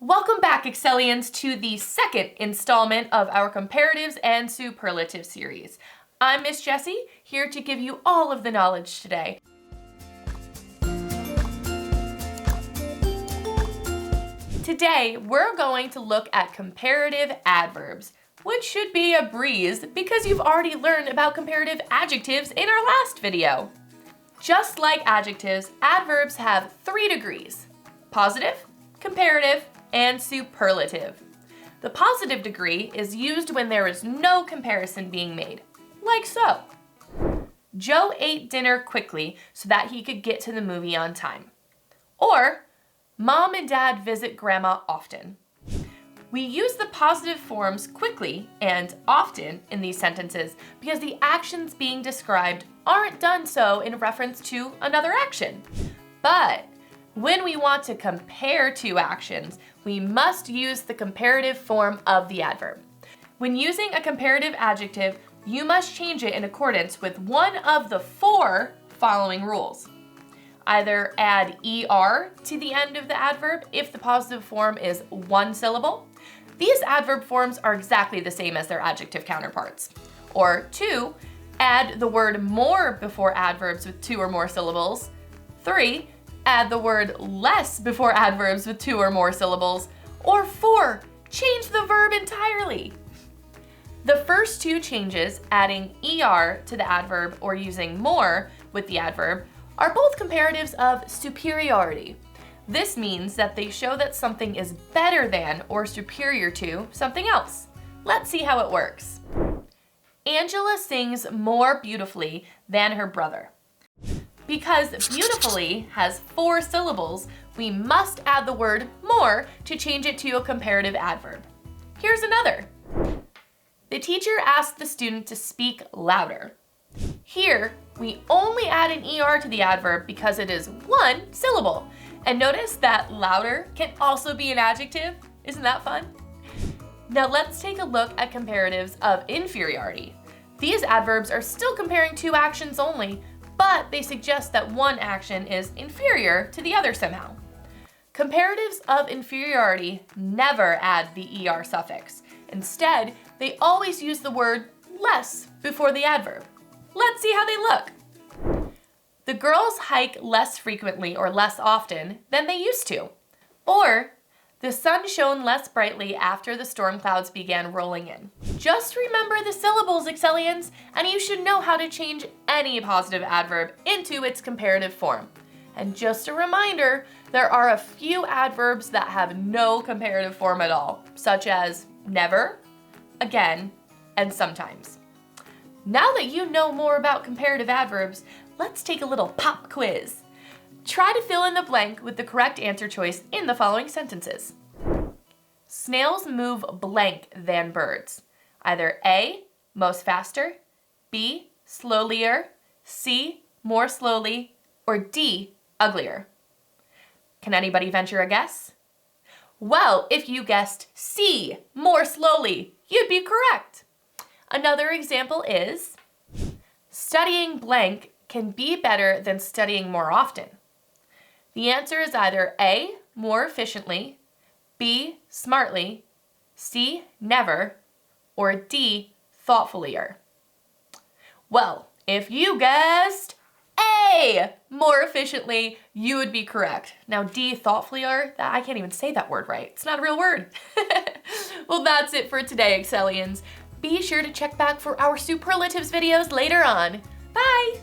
Welcome back, Excelians, to the second installment of our Comparatives and Superlatives series. I'm Miss Jessie, here to give you all of the knowledge today. Today, we're going to look at comparative adverbs, which should be a breeze because you've already learned about comparative adjectives in our last video. Just like adjectives, adverbs have 3 degrees: positive, comparative, and superlative. The positive degree is used when there is no comparison being made, like so. Joe ate dinner quickly so that he could get to the movie on time. Or, Mom and Dad visit Grandma often. We use the positive forms quickly and often in these sentences because the actions being described aren't done so in reference to another action. But when we want to compare two actions, we must use the comparative form of the adverb. When using a comparative adjective, you must change it in accordance with one of the 4 following rules. Either add ER to the end of the adverb if the positive form is 1 syllable. These adverb forms are exactly the same as their adjective counterparts. Or 2, add the word more before adverbs with 2 or more syllables. 3, add the word less before adverbs with 2 or more syllables. Or 4, change the verb entirely. The first 2 changes, adding ER to the adverb or using more with the adverb, are both comparatives of superiority. This means that they show that something is better than or superior to something else. Let's see how it works. Angela sings more beautifully than her brother. Because beautifully has 4 syllables, we must add the word more to change it to a comparative adverb. Here's another. The teacher asked the student to speak louder. Here, we only add an ER to the adverb because it is 1 syllable. And notice that louder can also be an adjective. Isn't that fun? Now let's take a look at comparatives of inferiority. These adverbs are still comparing 2 actions only, but they suggest that one action is inferior to the other somehow. Comparatives of inferiority never add the ER suffix. Instead, they always use the word less before the adverb. Let's see how they look. The girls hike less frequently or less often than they used to. Or, the sun shone less brightly after the storm clouds began rolling in. Just remember the syllables, Excelians, and you should know how to change any positive adverb into its comparative form. And just a reminder, there are a few adverbs that have no comparative form at all, such as never, again, and sometimes. Now that you know more about comparative adverbs, let's take a little pop quiz. Try to fill in the blank with the correct answer choice in the following sentences. Snails move blank than birds. Either A, most faster, B, slowlier, C, more slowly, or D, uglier. Can anybody venture a guess? Well, if you guessed C, more slowly, you'd be correct. Another example is, studying blank can be better than studying more often. The answer is either A, more efficiently, B, smartly, C, never, or D, thoughtfulier. Well, if you guessed A, more efficiently, you would be correct. Now D, thoughtfulier, I can't even say that word right. It's not a real word. Well, that's it for today, Excelians. Be sure to check back for our superlatives videos later on. Bye!